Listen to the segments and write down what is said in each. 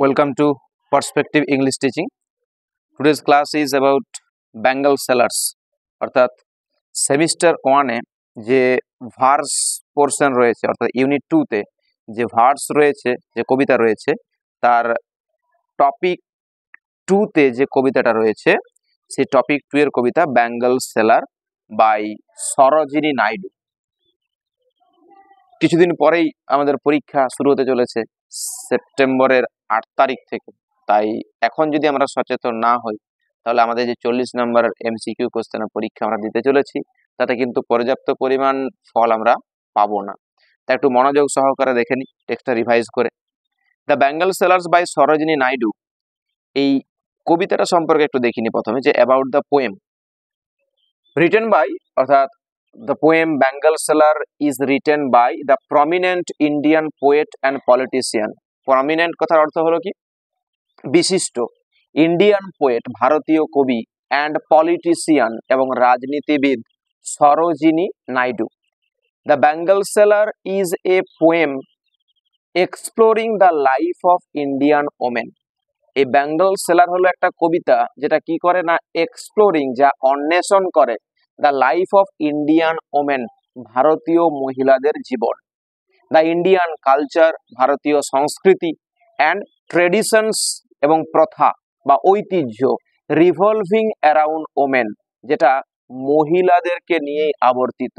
Welcome to Perspective English Teaching. Today's class is about Bengal sellers. অর্থাৎ semester 1-এ যে verse portion রয়েছে অর্থাৎ unit 2-তে যে ভার্স রয়েছে যে কবিতা রয়েছে তার টপিক 2-তে যে কবিতাটা রয়েছে সেই টপিক 2 এর কবিতা বেঙ্গল সেলার বাই সরোজিনী নাইডু। কিছুদিন পরেই আমাদের পরীক্ষা শুরু হতে চলেছে সেপ্টেম্বরের 8 তারিখ থেকে। তাই এখন যদি আমরা সচেতন না হই তাহলে আমাদের যে 40 নম্বরের এমসিকিউ কোশ্চেনের পরীক্ষা আমরা দিতে চলেছি তাতে কিন্তু পর্যাপ্ত পরিমাণ ফল আমরা পাবো না। তাই একটু মনোযোগ সহকারে দেখে নিই টেক্সটটা রিভাইজ করে। The bangle sellers by Sarojini Naidu, এই কবিতাটা সম্পর্কে একটু দেখিনি প্রথমে, যে about the poem written by, অর্থাৎ the poem Bengal Seller is written by the prominent Indian poet and politician. Prominent কথার অর্থ হলো কি বিশিষ্ট, ইন্ডিয়ান পোয়েট ভারতীয় কবি, and politician এবং রাজনীতিবিদ Sarojini Naidu. The Bengal Seller is a poem exploring the life of Indian women. এই বেঙ্গল সেলার হলো একটা কবিতা যেটা কি করে না এক্সপ্লোরিং, যা অন্বেষণ করে the life of Indian women, ভারতীয় মহিলাদের জীবন, দ্য ইন্ডিয়ান কালচার, ভারতীয় সংস্কৃতি, অ্যান্ড ট্রেডিশনস এবং প্রথা বা ঐতিহ্য, রিভলভিং অ্যারাউন্ড ওমেন, যেটা মহিলাদেরকে নিয়েই আবর্তিত।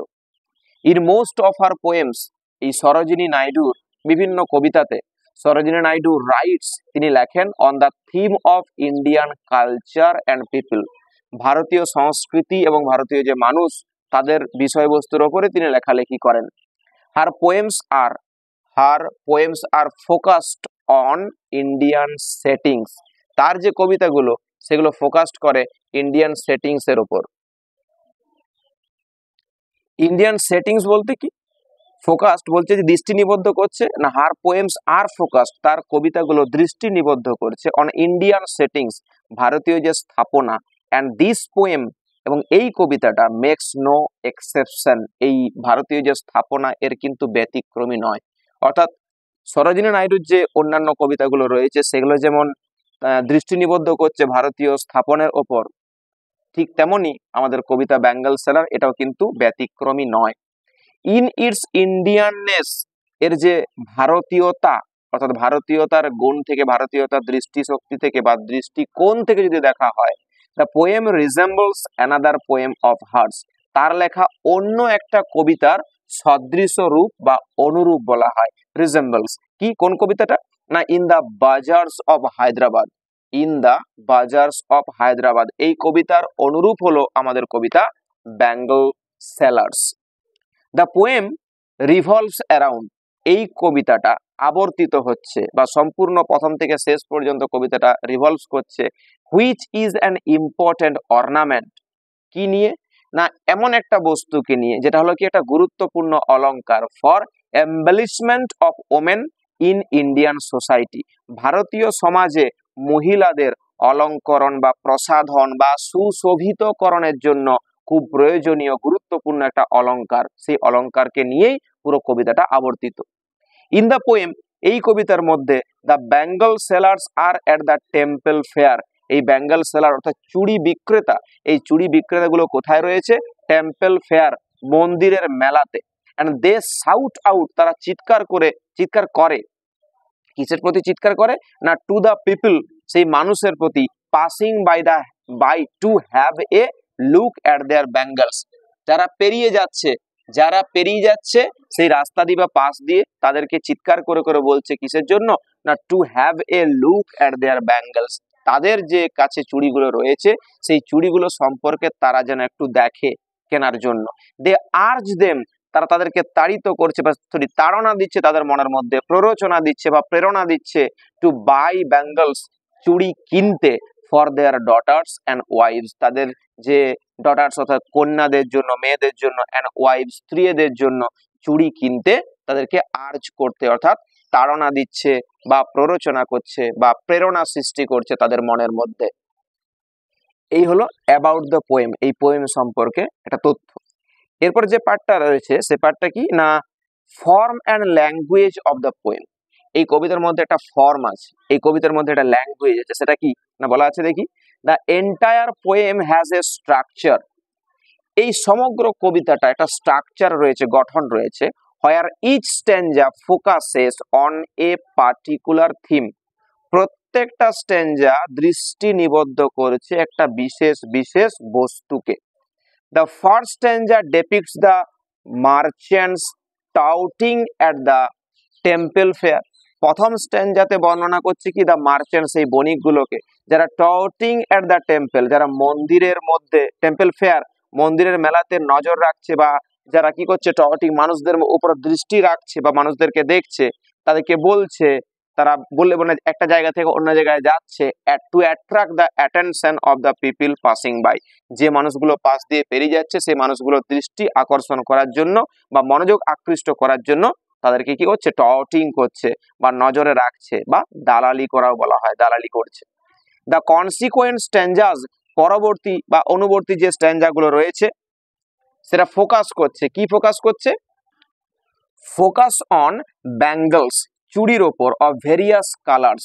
In most of her poems, এই সরোজিনী নাইডুর বিভিন্ন কবিতাতে সরোজিনী নাইডু রাইটস, তিনি লেখেন on the theme of Indian culture and people, ভারতীয় সংস্কৃতি এবং ভারতীয় যে মানুষ তাদের বিষয়বস্তুর ওপরে তিনি লেখালেখি করেন। Her poems are focused on Indian settings, তার যে কবিতাগুলো সেগুলো ফোকাসড করে ইন্ডিয়ান সেটিংস এর উপর। ইন্ডিয়ান সেটিংস বলতে কি, ফোকাসড বলছে যে দৃষ্টি নিবদ্ধ করছে না, হার পোয়েমস আর ফোকাসড, তার কবিতাগুলো দৃষ্টি নিবদ্ধ করছে অন ইন্ডিয়ান সেটিংস, ভারতীয় যে স্থাপনা, অ্যান্ড দিস পোয়েম, এবং এই কবিতাটা মেক্স নো এক্সেপশন, এই ভারতীয় যে স্থাপনা এর কিন্তু ব্যতিক্রমী নয়। অর্থাৎ সরোজিনী নাইডুর যে অন্যান্য কবিতাগুলো রয়েছে সেগুলো যেমন দৃষ্টি নিবদ্ধ করছে ভারতীয় স্থাপনের ওপর, ঠিক তেমনি আমাদের কবিতা বেঙ্গল সেলার এটাও কিন্তু ব্যতিক্রমী নয়। ইন ইটস ইন্ডিয়াননেস, এর যে ভারতীয়তা, অর্থাৎ ভারতীয়তার গুণ থেকে, ভারতীয়তার দৃষ্টিশক্তি থেকে বা দৃষ্টিকোণ থেকে যদি দেখা হয়, the poem resembles another poem of hers, তার লেখা অন্য একটা কবিতার সদৃশ রূপ বা অনুরূপ বলা হয়। রিজেম্বলস কি, কোন কবিতাটা না, in the bazaars of Hyderabad, in the bazaars of Hyderabad, এই কবিতার অনুরূপ হলো আমাদের কবিতা bangle sellers. The poem revolves around, এই কবিতাটা আবর্তিত হচ্ছে বা সম্পূর্ণ প্রথম থেকে শেষ পর্যন্ত কবিতাটা রিভলভস করছে, which is an important ornament, কি নিয়ে না, এমন একটা বস্তুকে নিয়ে যেটা হলো কি একটা গুরুত্বপূর্ণ অলংকার, for embellishment of women in Indian society, ভারতীয় সমাজে মহিলাদের অলঙ্করণ বা প্রসাধন বা সুশোভিতকরণের জন্য খুব প্রয়োজনীয় গুরুত্বপূর্ণ একটা অলংকার, সেই অলংকারকে নিয়েই পুরো কবিতাটা আবর্তিত। ইন দ্য পোয়েম, এই কবিতার মধ্যে the bangle sellers are at the temple fair, এই বেঙ্গল সেলার অর্থাৎ চুড়ি বিক্রেতা, এই চুড়ি বিক্রেতাগুলো কোথায় রয়েছে, টেম্পল ফেয়ার, মন্দিরের মেলাতে। এন্ড দে শাউট আউট, তারা চিৎকার করে কিসের প্রতি চিৎকার করে না, টু দ্য পিপল, সেই মানুষের প্রতি, passing by to have a look at their bangles, যারা পেরিয়ে যাচ্ছে সেই রাস্তা দিয়ে বা পাশ দিয়ে তাদেরকে চিৎকার করে করে বলছে কিসের জন্য না, two have a look at their bangles, তাদের যে কাছে চুড়িগুলো রয়েছে সেই চুড়িগুলো সম্পর্কে তারা যেন একটু দেখে কেনার জন্য। দে আর্জ দেম, তারা তাদেরকে তাড়িত করছে বা তাড়না দিচ্ছে, তাদের মনের মধ্যে প্ররোচনা দিচ্ছে বা প্রেরণা দিচ্ছে, টু বাই ব্যাঙ্গলস, চুড়ি কিনতে, for their daughters and wives, তাদের যে ডটার্স অর্থাৎ কন্যাদের জন্য, মেয়েদের জন্য, অ্যান্ড ওয়াইভস, স্ত্রীদের জন্য চুড়ি কিনতে তাদেরকে আর্জ করতে, অর্থাৎ তাড়না দিচ্ছে বা প্ররোচনা করছে বা প্রেরণা সৃষ্টি করছে তাদের মনের মধ্যে। এই হলো অ্যাবাউট দ্য পোয়েম, এই পোয়েম সম্পর্কে একটা তথ্য। এরপর যে পার্টটা রয়েছে সে পার্টটা কি না, form and language of the poem, এই কবিতার মধ্যে একটা ফর্ম আছে, এই কবিতার মধ্যে একটা ল্যাঙ্গুয়েজ আছে, সেটা কি না বলা আছে দেখি, the entire poem has a structure. এই সমগ্র কবিতাটা একটা স্ট্রাকচার রয়েছে, গঠন রয়েছে, where each stanza focuses on a particular theme. প্রত্যেকটা স্ট্যাঞ্জা দৃষ্টি নিবদ্ধ করেছে একটা বিশেষ বিশেষ বস্তুকে। The first stanza depicts the merchants touting at the temple fair. প্রথম স্ট্যাঞ্জাতে বর্ণনা করছে কি, দ্য মার্চেন্টস, এই বণিকগুলোকে, যারা টাউটিং অ্যাট দ্য টেম্পল, যারা মন্দিরের মধ্যে, টেম্পল ফেয়ার মন্দিরের মেলাতে নজর রাখছে, বা যারা কি করছে, টাউটিং মানুষদের উপর দৃষ্টি রাখছে বা মানুষদেরকে দেখছে, তাদেরকে বলছে, তারা বললে মানে একটা জায়গা থেকে অন্য জায়গায় যাচ্ছে, to attract the attention of the people passing by. যে মানুষগুলো পাশ দিয়ে পেরিয়ে যাচ্ছে সেই মানুষগুলোর দৃষ্টি আকর্ষণ করার জন্য বা মনোযোগ আকৃষ্ট করার জন্য তাদেরকে কি করছে, টাউটিং করছে বা নজরে রাখছে, বা দালালি করাও বলা হয়, দালালি করছে। দ্য কনসিকুয়েন্ট স্ট্যাঞ্জাস, পরবর্তী বা অনুবর্তী যে স্ট্যাঞ্জা গুলো রয়েছে সেটা ফোকাস করছে, কি ফোকাস করছে, ফোকাস অন ব্যাঙ্গলস, চুড়ির ওপর, অফ ভেরিয়াস কালার্স,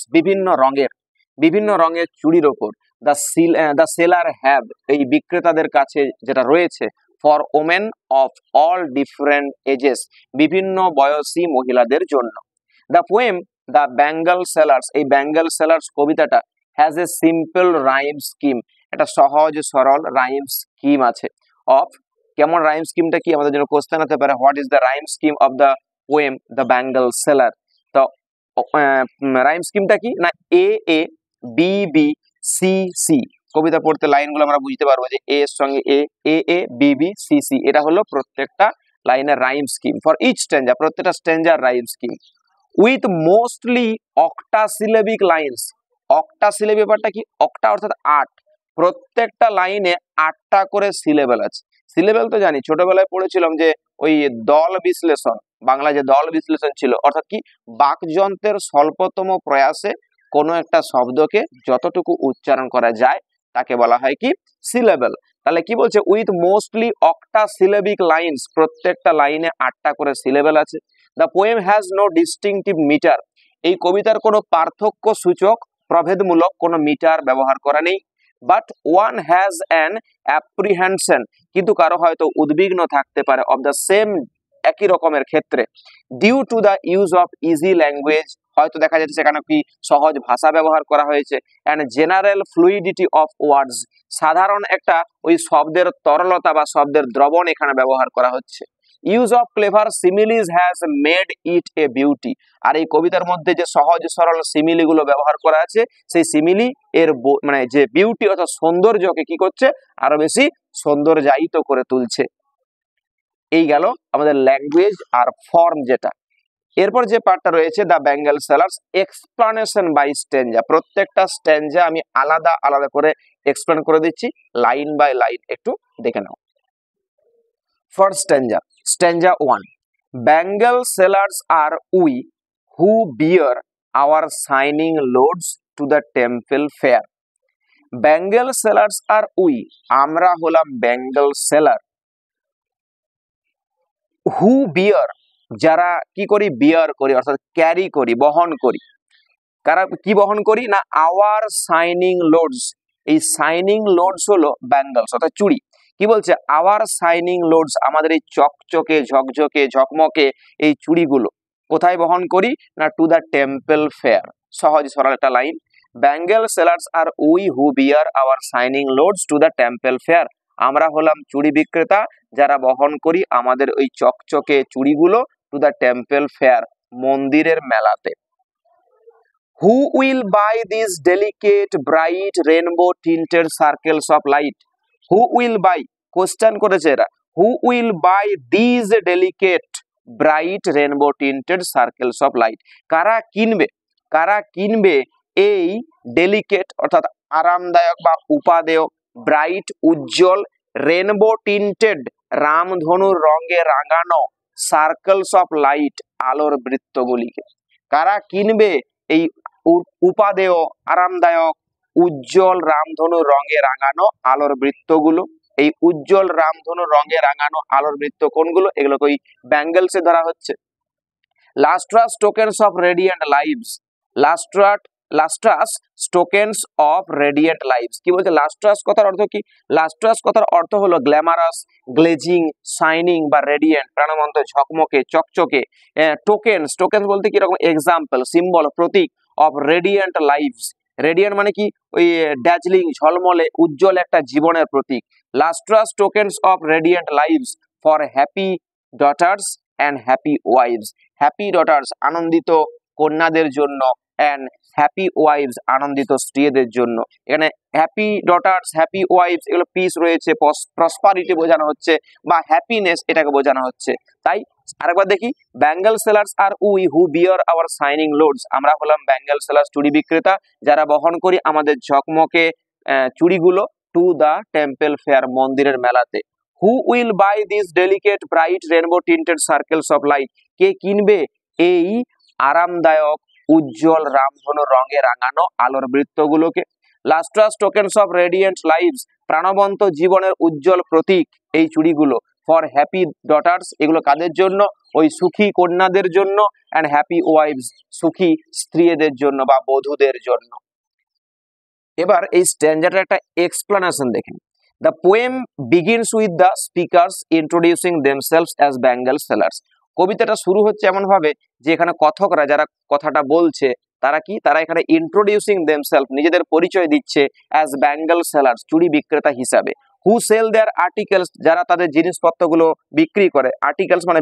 বিভিন্ন রঙের চুড়ির ওপর, দ্য সেলার হ্যাভ, এই বিক্রেতাদের কাছে যেটা রয়েছে, for women of all different ages, বিভিন্ন বয়সী মহিলাদের জন্য। The poem the bangle sellers, এই ব্যাঙ্গল সেলার্স কবিতাটা has a simple rhyme scheme, একটা সহজ সরল রাইম স্কিম আছে। অফ, কেমন রাইম স্কিমটা কি, আমাদের জন্য কোশ্চেন হতে পারে, what is the rhyme scheme of the poem the bangle seller. তো রাইম স্কিমটা কি না, A A B B C C, কবিতা পড়তে লাইনগুলো আমরা বুঝতে পারবো যে এ এর সঙ্গে A, A A B B C C, এটা হলো প্রত্যেকটা লাইনের rhyme scheme for each stanza, প্রত্যেকটা স্ট্যাঞ্জার rhyme scheme. With mostly octasyllabic lines, octasyllabic ব্যাপারটা কি, অক্টা অর্থাৎ 8, প্রত্যেকটা লাইনে 8টা করে সিলেবেল আছে। সিলেবেল তো জানি, ছোটবেলায় পড়েছিলাম যে ওই দল বিশ্লেষণ, বাংলা যে দল বিশ্লেষণ ছিল, অর্থাৎ কি, বাকযন্ত্রের স্বল্পতম প্রয়াসে কোনো একটা শব্দকে যতটুকু উচ্চারণ করা যায় তাকে বলা হয় কি, সিলেবেল। তাহলে কি বলছে, উইথ মোস্টলি অক্টাসিলেবিক লাইন্স, প্রত্যেকটা লাইনে 8টা করে সিলেবেল আছে। The poem has no distinctive meter, এই কবিতার কোনো পার্থক্য সূচক প্রভেদমূলক কোনো মিটার ব্যবহার করা নেই। But one has an apprehension, কিন্তু কারো হয়তো উদ্বিগ্ন থাকতে পারে, অফ দ্য সেম, একই রকমের ক্ষেত্রে, due to the use of easy language, হয়তো দেখা যাচ্ছে সেখানে কি সহজ ভাষা ব্যবহার করা হয়েছে, and general fluidity of words, সাধারণ একটা ওই শব্দের তরলতা বা শব্দের দ্রবণ এখানে ব্যবহার করা হচ্ছে। Use of clever similes has made it a beauty, আর এই কবিতার মধ্যে যে সহজ সরল সিমিলি গুলো ব্যবহার করা আছে, সেই সিমিলি এর মানে যে বিউটি অর্থাৎ সৌন্দর্যকে কি করছে, আরো বেশি সৌন্দর্যায়িত করে তুলছে। এই গেল আমাদের ল্যাঙ্গুয়েজ আর ফর্ম যেটা। এরপর যে পার্টটা রয়েছে, the bangle sellers explanation by stanza, প্রত্যেকটা স্ট্যাঞ্জা আমি আলাদা আলাদা করে এক্সপ্লেন করে দিচ্ছি, লাইন বাই লাইন একটু দেখে নাও। First stanza, stanza 1, bangle sellers are we who bear our shining loads to the temple fair. Bangle sellers are we, আমরা হলাম বেঙ্গল সেলার, হু বিয়ার, যারা কি করি, বিয়ার করি অর্থাৎ ক্যারি করি, বহন করি। কারা কি বহন করি না, আওয়ার শাইনিং লোডস, এই শাইনিং লোডস হলো ব্যাঙ্গলস অর্থাৎ চুড়ি। কি বলছে, আওয়ার শাইনিং লোডস, আমাদের এই চকচকে ঝকঝকে ঝকমকে এই চুড়িগুলো কোথায় বহন করি না, টু দ্য টেম্পল ফেয়ার। সহজ সরল একটা line, bangle sellers are we who bear our shining loads to the temple fair, আমরা হলাম চুড়ি বিক্রেতা যারা বহন করি আমাদের ওই চকচকে চুড়িগুলো টু দ্য টেম্পল ফেয়ার, মন্দিরের মেলাতে। Who will buy this delicate bright rainbow tinted circles of light, who will by, question করেছে এরা, হু will buy this delicate bright rainbow tinted circles of light, কারা কিনবে, কারা কিনবে এই ডেলিকেট অর্থাৎ আরামদায়ক বা উপাদেয়, ব্রাইট উজ্জ্বল, রেনবো টিন্টেড রামধনুর রঙে রাঙানো, সার্কেলস অফ লাইট আলোর বৃত্তগুলিকে, কারা কিনবে এই উপাদেয় আরামদায়ক উজ্জ্বল রামধনুর রঙে রাঙানো আলোর বৃত্তগুলো। এই উজ্জ্বল রামধনুর রঙে রাঙানো আলোর বৃত্ত কোনগুলো, এগুলোকে ওই ব্যাঙ্গলসে ধরা হচ্ছে। Lustrous tokens of radiant lives, lustrous tokens of radiant lives. কি বলছে লাস্ট্রাস কথার অর্থ কি? লাস্ট্রাস কথার অর্থ হলো গ্ল্যামারাস, গ্লেজিং, শাইনিং বা রেডিয়েন্ট, প্রাণবন্ত, ঝকমকে, চকচকে। টোকেনস বলতে কি রকম? এক্সাম্পল, সিম্বল, প্রতীক অফ রেডিয়েন্ট লাইভস। রেডিয়েন্ট মানে কি? ওই ড্যাজলিং, ঝলমলে, উজ্জ্বল একটা জীবনের প্রতীক। Lustrous tokens of radiant lives for happy daughters and happy wives. Happy daughters আনন্দিত কন্যাদের জন্য, অ্যান্ড হ্যাপি ওয়াইভস আনন্দিত স্ত্রীদের জন্য। এখানে হ্যাপি ডটার্স, হ্যাপি ওয়াইভস এগুলো পিস রয়েছে, প্রসপারিটি বোঝানো হচ্ছে বা হ্যাপিনেস এটাকে বোঝানো হচ্ছে। তাই আরেকবার দেখি, bangle sellers are we who bear our shining loads. আমরা হলাম ব্যাঙ্গেল সেলার্স, চুড়ি বিক্রেতা, যারা বহন করি আমাদের ঝকমকে চুড়িগুলো টু দা টেম্পল ফেয়ার, মন্দিরের মেলাতে। Who will buy this delicate bright rainbow tinted circles of light. কে কিনবে এই আরামদায়ক উজ্জ্বল রামধনু রঙে রাঙানো আলোর বৃত্তগুলোকে? Lustrous tokens of radiant lives, প্রাণবন্ত জীবনের উজ্জ্বল প্রতীক এই চুড়িগুলো। ফর হ্যাপি ডটার্স, এগুলো কাদের জন্য? ওই সুখী কন্যাদের জন্য। অ্যান্ড হ্যাপি ওয়াইভস, সুখী স্ত্রীদের জন্য বা বধূদের জন্য। এবার এই স্ট্যান্ডার্ডের একটা এক্সপ্লেনেশন দেখেন। The poem begins with the speakers introducing themselves as bangle sellers. কবিতাটা শুরু হচ্ছে এমন ভাবে যে এখানে কথকরা যারা কথাটা বলছে তারা কি? তারা এখানে ইন্ট্রোডিউসিং দেমসেলফ, নিজেদের পরিচয় দিচ্ছে অ্যাজ ব্যাঙ্গেল সেলার্স, চুড়ি বিক্রেতা হিসাবে। হু সেল দেয়ার আর্টিকেলস, যারা তাদের জিনিসপত্রগুলো বিক্রি করে, আর্টিকেলস মানে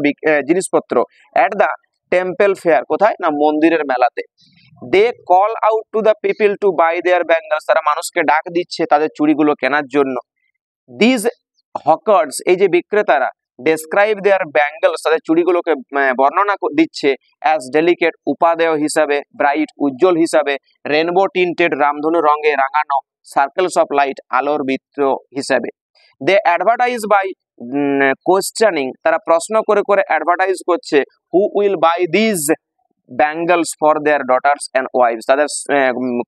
জিনিসপত্র, অ্যাট দ্য টেম্পল ফেয়ার, কোথায়? না মন্দিরের মেলাতে। They call out to the people to buy their bangles, তারা মানুষকে ডাক দিচ্ছে তাদের চুড়িগুলো কেনার জন্য। দিজ হকার্স, এই যে বিক্রেতারা, ডেসক্রাইব দেয়ার ব্যাঙ্গেলস, তাদের চুড়িগুলোকে বর্ণনা দিচ্ছে অ্যাজ ডেলিকেট, উপাদেয় হিসাবে, ব্রাইট উজ্জ্বল হিসাবে, রেনবো টিন্টেড রামধনু রঙে রাঙানো, সার্কেলস অফ লাইট আলোর বৃত্ত হিসাবে। দে অ্যাডভার্টাইজ বাই কোয়েশ্চেনিং, তারা প্রশ্ন করে করে অ্যাডভার্টাইজ করছে। হু will by these bangles for their daughters and wives, তাদের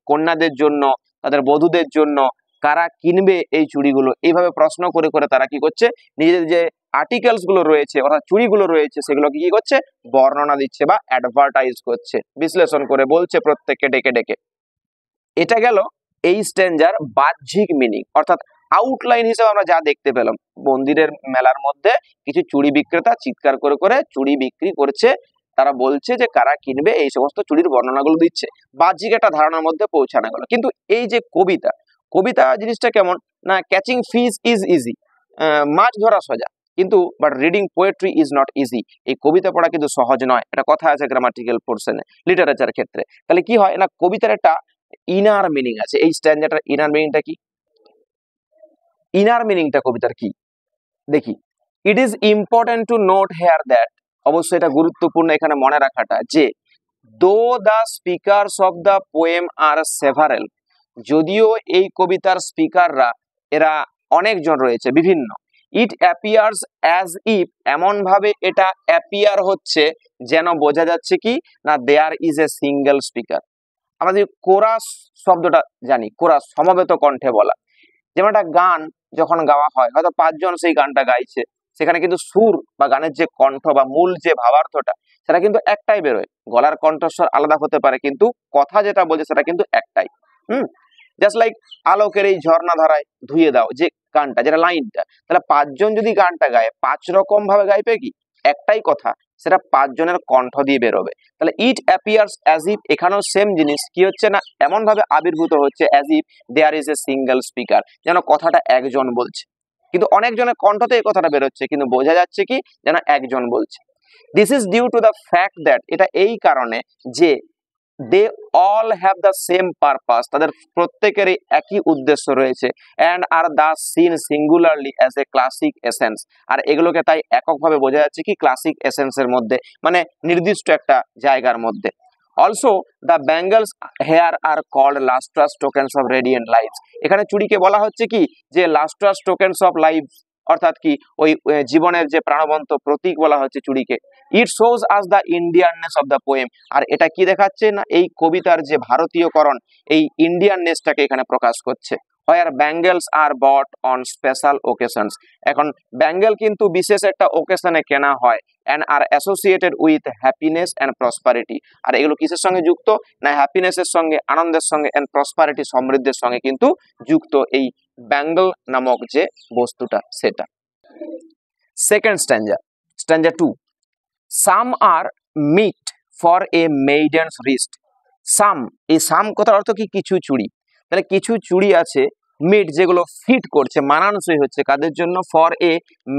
কন্যাদের জন্য, তাদের বধূদের জন্য কারা কিনবে এই চুড়িগুলো? এইভাবে প্রশ্ন করে করে তারা কি করছে? নিজেদের যে আর্টিকেলস গুলো রয়েছে অর্থাৎ চুড়িগুলো রয়েছে সেগুলোকে কি করছে? বর্ণনা দিচ্ছে বা অ্যাডভার্টাইজ করছে, বিশ্লেষণ করে বলছে প্রত্যেককে ডেকে ডেকে। এটা গেল এই স্ট্যান্ডার বাহ্যিক মিনিং, অর্থাৎ আউটলাইন হিসেবে আমরা যা দেখতে পেলাম। মন্দিরের মেলার মধ্যে কিছু চুড়ি বিক্রেতা চিৎকার করে করে চুড়ি বিক্রি করছে, তারা বলছে যে কারা কিনবে, এই সমস্ত চুড়ির বর্ণনাগুলো দিচ্ছে, বাহ্যিক একটা ধারণার মধ্যে পৌঁছানো গেল। কিন্তু এই যে কবিতা জিনিসটা কেমন? না, ক্যাচিং ফিশ ইজ ইজি, মাছ ধরা সোজা, কিন্তু but reading poetry is not easy. এই কবিতা পড়া কিন্তু সহজ নয়, এটা কথা আছে গ্রামাটিক্যাল পোর্শনে, লিটারেচার ক্ষেত্রে। তাহলে কি হয় না, কবিতার একটা ইনার মিনিং আছে। এই স্ট্যান্ডার্ডের ইনার মিনিংটা কি? ইনার মিনিংটা কবিতার কি দেখি। It is important to note here that, অবশ্যই এটা গুরুত্বপূর্ণ এখানে মনে রাখাটা, যে though the speakers of the poem are several, যদিও এই কবিতার স্পিকাররা এরা অনেকজন রয়েছে বিভিন্ন, ইট অ্যাপিয়ার্স অ্যাজ ইফ, এমন ভাবে এটা অ্যাপিয়ার হচ্ছে যেন বোঝা যাচ্ছে কি না there is a single speaker. আমরা যদি কোরাস শব্দটা জানি, কোরাস সমবেত কণ্ঠে বলা, যেমন একটা গান যখন গাওয়া হয় হয়তো 5 জন সেই গানটা গাইছে, সেখানে কিন্তু সুর বা গানের যে কণ্ঠ বা মূল যে ভাবার্থটা সেটা কিন্তু একটাই বেরোয়। গলার কণ্ঠস্বর আলাদা হতে পারে কিন্তু কথা যেটা বলছে সেটা কিন্তু একটাই। জাস্ট লাইক আলোকের এই ঝর্ণা ধারায় ধুয়ে দাও, যে গানটা যেটা লাইনটা, তাহলে 5 জন যদি গানটা গায় 5 রকম ভাবে গাইবে কি? একটাই কথা, সেটা 5 জনের কণ্ঠ দিয়ে বেরোবে। তাহলে ইট অ্যাপিয়ার্স অ্যাজ ইফ, এখানেও সেম জিনিস কি হচ্ছে না, এমন ভাবে আবির্ভূত হচ্ছে as if there is a single speaker, যেন কথাটা একজন বলছে, কিন্তু অনেকজনের কণ্ঠতে এই কথাটা বেরোচ্ছে কিন্তু বোঝা যাচ্ছে কি যেন একজন বলছে। This is due to the fact that, এটা এই কারণে যে they all have the same purpose, তাদের প্রত্যেকেরই একই উদ্দেশ্য রয়েছে, and are the seen singularly as a classic essence, আর এগুলোকে তাই এককভাবে বোঝা যাচ্ছে কি ক্লাসিক এসেন্সের মধ্যে, মানে নির্দিষ্ট একটা জায়গার মধ্যে। Also the bangles here are called lustrous tokens of radiant lives, এখানে চুড়িকে বলা হচ্ছে কি যে লাস্ট্রাস টোকেনস অফ লাইভস, অর্থাৎ কি ওই জীবনের যে প্রাণবন্ত প্রতীক বলা হচ্ছে চুড়িকে। It shows us the Indianness of the poem, আর এটা কি দেখাচ্ছে না এই কবিতার যে ভারতীয়করণ, এই ইন্ডিয়াননেসটাকে এখানে প্রকাশ করছে। where bangles are bought on special occasions। এখন ব্যাঙ্গেল কিন্তু বিশেষ একটা ওকেশনে কেনা হয় and are associated with happiness and prosperity। আর এগুলো কিসের সঙ্গে যুক্ত না হ্যাপিনেসের সঙ্গে, আনন্দের সঙ্গে and prosperity সমৃদ্ধির সঙ্গে কিন্তু যুক্ত এই ব্যাঙ্গল নামক যে বস্তুটা সেটা। Second stanza 2, some are meet for a maiden's wrist। Some, এই সাম কথার অর্থ কি কিছু চুড়ি, তাহলে কিছু চুড়ি আছে মিট যেগুলো ফিট করছে মানানসই হচ্ছে কাদের জন্য, ফর এ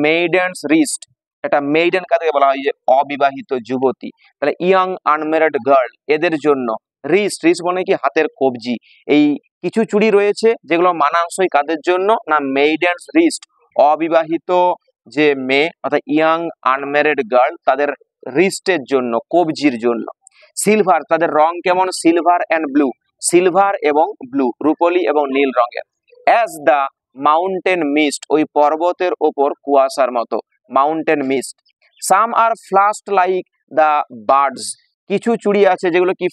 মেইডেন্স রিস্ট। এটা মেইডেন কাদেরকে বলা হয় যে অবিবাহিত যুবতী, তাহলে ইয়াং আনম্যারিড গার্ল এদের জন্য। রিস্ট মানে কি হাতের কবজি। এই কিছু চুড়ি রয়েছে যেগুলো মানানসই কাদের জন্য না মেইডেন্স রিস্ট, অবিবাহিত যে মেয়ে অর্থাৎ ইয়াং আনম্যারিড গার্ল তাদের রিস্টের জন্য, কবজির জন্য। সিলভার, তাদের রং কেমন, সিলভার অ্যান্ড ব্লু, সিলভার এবং ব্লু, রূপলি এবং নীল রঙের। অ্যাজ দ্য মাউন্টেন মিস্ট, ওই পর্বতের ওপর কুয়াশার মতো, mountain mist. Some are flushed like the birds, কিছু চুড়ি আছে যেগুলো কি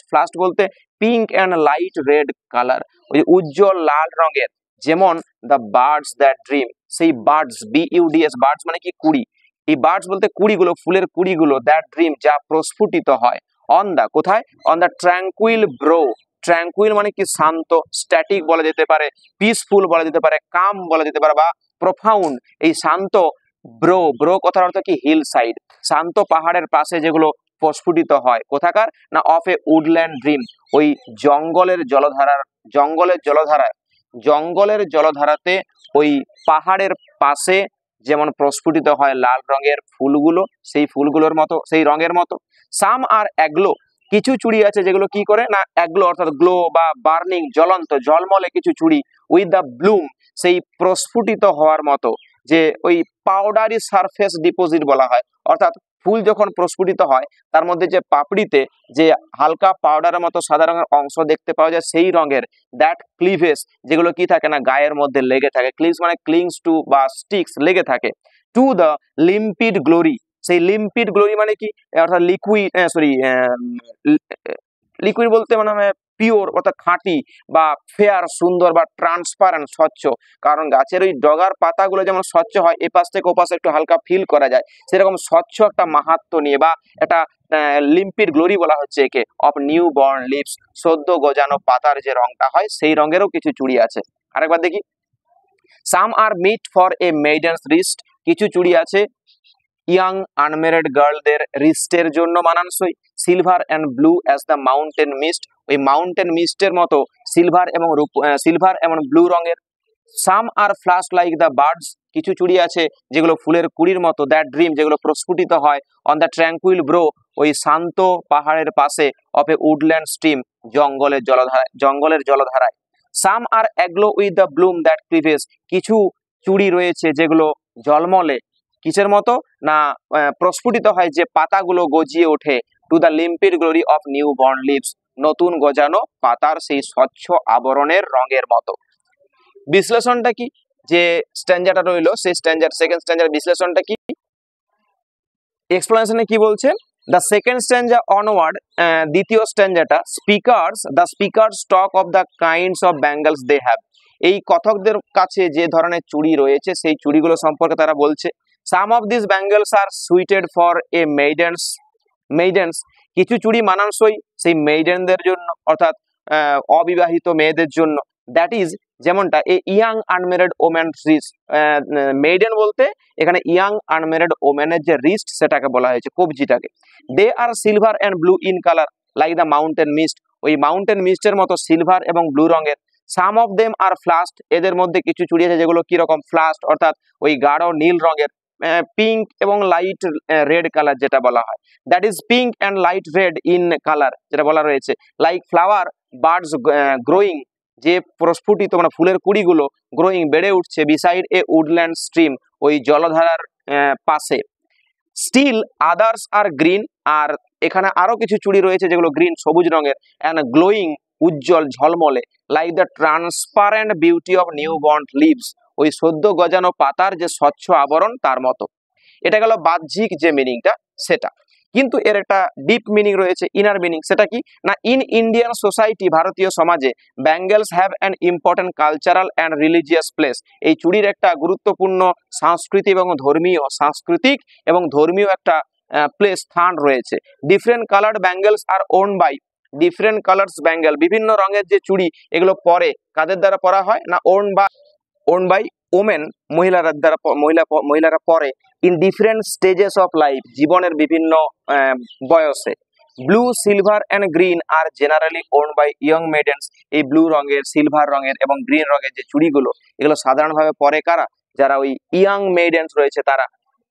ফ্লাস্ট বলতে pink and light red colour, ওই উজ্জ্বল লাল রঙের, যেমন দ্য বার্ডস দ্যাট ড্রিম, সেই বার্ডস BUDS, বার্ডস মানে কি কুড়ি, এই বার্ডস বলতে কুড়িগুলো, ফুলের কুড়িগুলো, দ্যাট ড্রিম যা প্রস্ফুটিত হয়, অন দা কোথায়, on the tranquil brow, tranquil মানে কি শান্ত, স্ট্যাটিক বলা যেতে পারে, পিসফুল বলা যেতে পারে, কাম বলা যেতে পারে, বা প্রফাউন্ড, এই শান্ত ব্রো কথার অর্থ কি হিল সাইড, শান্ত পাহাড়ের পাশে যেগুলো প্রস্ফুটিত হয়, কোথাকার না অফ এ উডল্যান্ড ড্রিম, ওই জঙ্গলের জলধারাতে ওই পাহাড়ের পাশে যেমন প্রস্ফুটিত হয় লাল রঙের ফুলগুলো, সেই ফুলগুলোর মতো, সেই রঙের মতো। সাম আর অ্যাগ্লো, কিছু চুড়ি আছে যেগুলো কি করে না অ্যাগ্লো অর্থাৎ গ্লো বা বার্নিং, জ্বলন্ত ঝলমলে কিছু চুড়ি, উইথ দ্য ব্লুম, সেই প্রস্ফুটিত হওয়ার মতো, যে ওই পাউডারি সারফেস ডিপোজিট বলা হয়, অর্থাৎ ফুল যখন প্রস্ফুটিত হয় তার মধ্যে যে পাপড়িতে যে হালকা পাউডারের মতো সাদা রঙের অংশ দেখতে পাওয়া যায়, সেই রঙের, দ্যাট ক্লিভেজ, যেগুলো কি থাকে না গায়ের মধ্যে লেগে থাকে, ক্লিভস মানে ক্লিংস টু বা স্টিক্স, লেগে থাকে, টু দ্য লিম্পিড গ্লোরি, সেই লিম্পিড গ্লোরি মানে কি অর্থাৎ লিকুইড বলতে মানে পিওর অর্থাৎ খাঁটি, বা ফেয়ার সুন্দর, বা ট্রান্সপারেন্ট স্বচ্ছ, কারণ গাছের ওই ডগার পাতাগুলো যেমন স্বচ্ছ হয়, এপাশ থেকে ওপাশে একটু হালকা ফিল করা যায়, সেরকম স্বচ্ছ একটা মাহাত্ম্য নিয়ে, বা এটা লিম্পিড গ্লোরি বলা হচ্ছে একে, অফ নিউ বর্ন লিভস, সদ্য গজানো পাতার যে রংটা হয় সেই রঙেরও কিছু চুড়ি আছে। আরেকবার দেখি, সাম আর meet for a maidens wrist, কিছু চুড়ি আছে ইয়াং আনম্যারিড গার্লদের রিস্টের জন্য মানানসই, silver and blue as the mountain mist, ওই মাউন্টেন মিস্টের মতো সিলভার এবং ব্লু রঙের। সাম আর ফ্লাশ লাইক দ্য বার্ডস, কিছু চুড়ি আছে যেগুলো ফুলের কুড়ির মতো, দ্যাট ড্রিম, যেগুলো প্রস্ফুটিত হয়, অন দ্য ট্র্যাঙ্কুইল ব্রো, ওই শান্ত পাহাড়ের পাশে, অফ এ উডল্যান্ড স্ট্রিম, জঙ্গলের জলধারায়। Some are aglow with the bloom that cleaves, কিছু চুড়ি রয়েছে যেগুলো জলমলে, কিসের মতো না প্রস্ফুটিত হয় যে পাতাগুলো গজিয়ে ওঠে, to the limpid glory of new born leaves, নতুন গজানো পাতার সেই স্বচ্ছ আবরণের রঙের মতো। বিশ্লেষণটা কি, যে স্ট্যাঞ্জাটা রইলো সেই সেকেন্ড স্ট্যাঞ্জার বিশ্লেষণটা কি, এক্সপ্লেনেশনে কি বলছে, দ্য সেকেন্ড স্ট্যাঞ্জা অনওয়ার্ড, দ্বিতীয় স্ট্যাঞ্জাটা, the speakers talk of the kinds of bangles they have, এই কথকদের কাছে যে ধরনের চুড়ি রয়েছে সেই চুড়িগুলো সম্পর্কে তারা বলছে। Some of this bangles are suited for a maiden's, কিছু চুড়ি মানানসই সেই মেইডেনদের জন্য, অর্থাৎ অবিবাহিত মেয়েদের জন্য, দ্যাট ইজ যেমনটা a young unmarried woman wrist, maiden বলতে এখানে ইয়াং আনম্যারিড ওম্যানের যে রিস্ট সেটাকে বলা হয়েছে, কবজিটাকে। They are silver and blue in colour like the mountain mist, ওই মাউন্টেন মিস্টের মতো সিলভার এবং ব্লু রঙের। সাম অফ দেম আর ফ্লাস্ট, এদের মধ্যে কিছু চুড়ি আছে যেগুলো কিরকম ফ্লাস্ট, অর্থাৎ ওই গাঢ় নীল রঙের, পিঙ্ক এবং লাইট রেড কালার যেটা বলা হয়, that is pink and light red in colour, যেটা বলা রয়েছে, লাইক ফ্লাওয়ার বার্ডস গ্রোয়িং, যে প্রস্ফুটিত মানে ফুলের কুড়িগুলো গ্রোয়িং বেড়ে উঠছে, বিসাইড এ উডল্যান্ড স্ট্রিম, ওই জলধারার পাশে। স্টিল আদার্স আর গ্রিন, আর এখানে আরো কিছু চুড়ি রয়েছে যেগুলো গ্রিন সবুজ রঙের, অ্যান্ড গ্লোয়িং উজ্জ্বল ঝলমলে, like the transparent beauty of new born leaves, ওই সদ্য গজানো পাতার যে স্বচ্ছ আবরণ তার মতো। এটা গেল বাহ্যিক যে মিনিংটা সেটা। কিন্তু এর একটা ডিপ মিনিং রয়েছে, ইনার মিনিং। সেটা কি না, ইন ইন্ডিয়ান সোসাইটি, ভারতীয় সমাজে bangles have an important cultural and religious place. এই চুড়ির একটা গুরুত্বপূর্ণ সাংস্কৃতিক এবং ধর্মীয় একটা প্লেস, স্থান রয়েছে। Different coloured bangles are worn by, different colours bangle, বিভিন্ন রঙের যে চুড়ি এগুলো পরে কাদের দ্বারা পরা হয় না, ওন বাই ওমেন, মহিলারা পরে in different stages of life, জীবনের বিভিন্ন বয়সে। Blue, silver and green are generally worn by young maidens. এই ব্লু রঙের, সিলভার রঙের এবং গ্রিন রঙের যে চুড়িগুলো, এগুলো সাধারণভাবে পরে কারা, যারা ওই ইয়ং মেডেন্স রয়েছে তারা।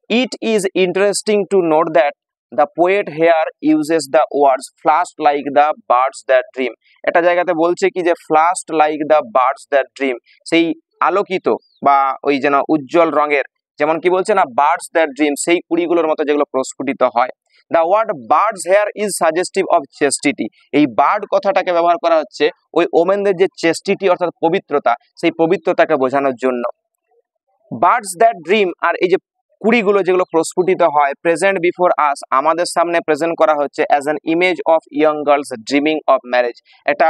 It is interesting to note that the poet here uses the words flushed like the birds that dream. একটা জায়গাতে বলছে কি যে flushed like the birds that dream, সেই আলোকিত বা ওই যেন উজ্জ্বল রঙের, যেমন কি বলছে না, বার্ডস দ্যাট ড্রিম, সেই কুড়িগুলোর মতো যেগুলো প্রস্ফুটিত হয়। The word birds here is suggestive of chastity. এই বার্ড কথাটাকে ব্যবহার করা হচ্ছে ওই ওমেনদের যে চেস্টিটি অর্থাৎ পবিত্রতা, সেই পবিত্রতাকে বোঝানোর জন্য। বার্ডস দ্যাট ড্রিম, আর এই যে কুড়িগুলো যেগুলো প্রস্ফুটিত হয়, প্রেজেন্ট বিফোর আস, আমাদের সামনে প্রেজেন্ট করা হচ্ছে as an image of young girls dreaming of marriage. একটা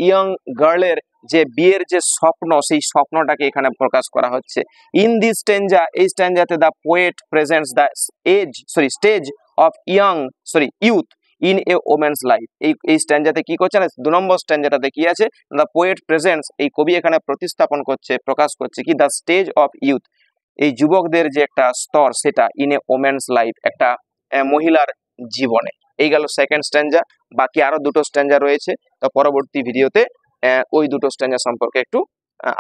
ইয়ং গার্লের যে বিয়ের যে স্বপ্ন, সেই স্বপ্নটাকে এখানে প্রকাশ করা হচ্ছে। ইন দিস স্ট্যাঞ্জা, এই স্ট্যাঞ্জাতে the poet presents the stage of youth in a women's life. এই স্ট্যাঞ্জাতে কি করছে না, 2 নম্বর স্ট্যাঞ্জাটাতে কি আছে, দ্য পোয়েট প্রেজেন্টস, এই কবি এখানে প্রতিস্থাপন করছে, প্রকাশ করছে কি, দ্য স্টেজ অফ ইউথ, এই যুবকদের যে একটা স্তর, সেটা ইন এ ওমেন্স লাইফ, একটা মহিলার জীবনে। এই গেল সেকেন্ড স্ট্যাঞ্জা। বাকি আরো 2টো স্ট্যাঞ্জা রয়েছে, তো পরবর্তী ভিডিওতে ওই 2টো স্ট্যাঞ্জা সম্পর্কে একটু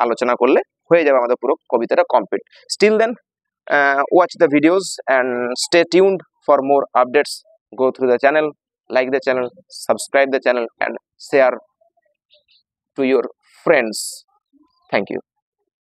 আলোচনা করলে হয়ে যাবে আমাদের পুরো কবিতাটা complete. Still then watch the videos and stay tuned for more updates. Go through the channel, like the channel, subscribe the channel and share to your friends. Thank you.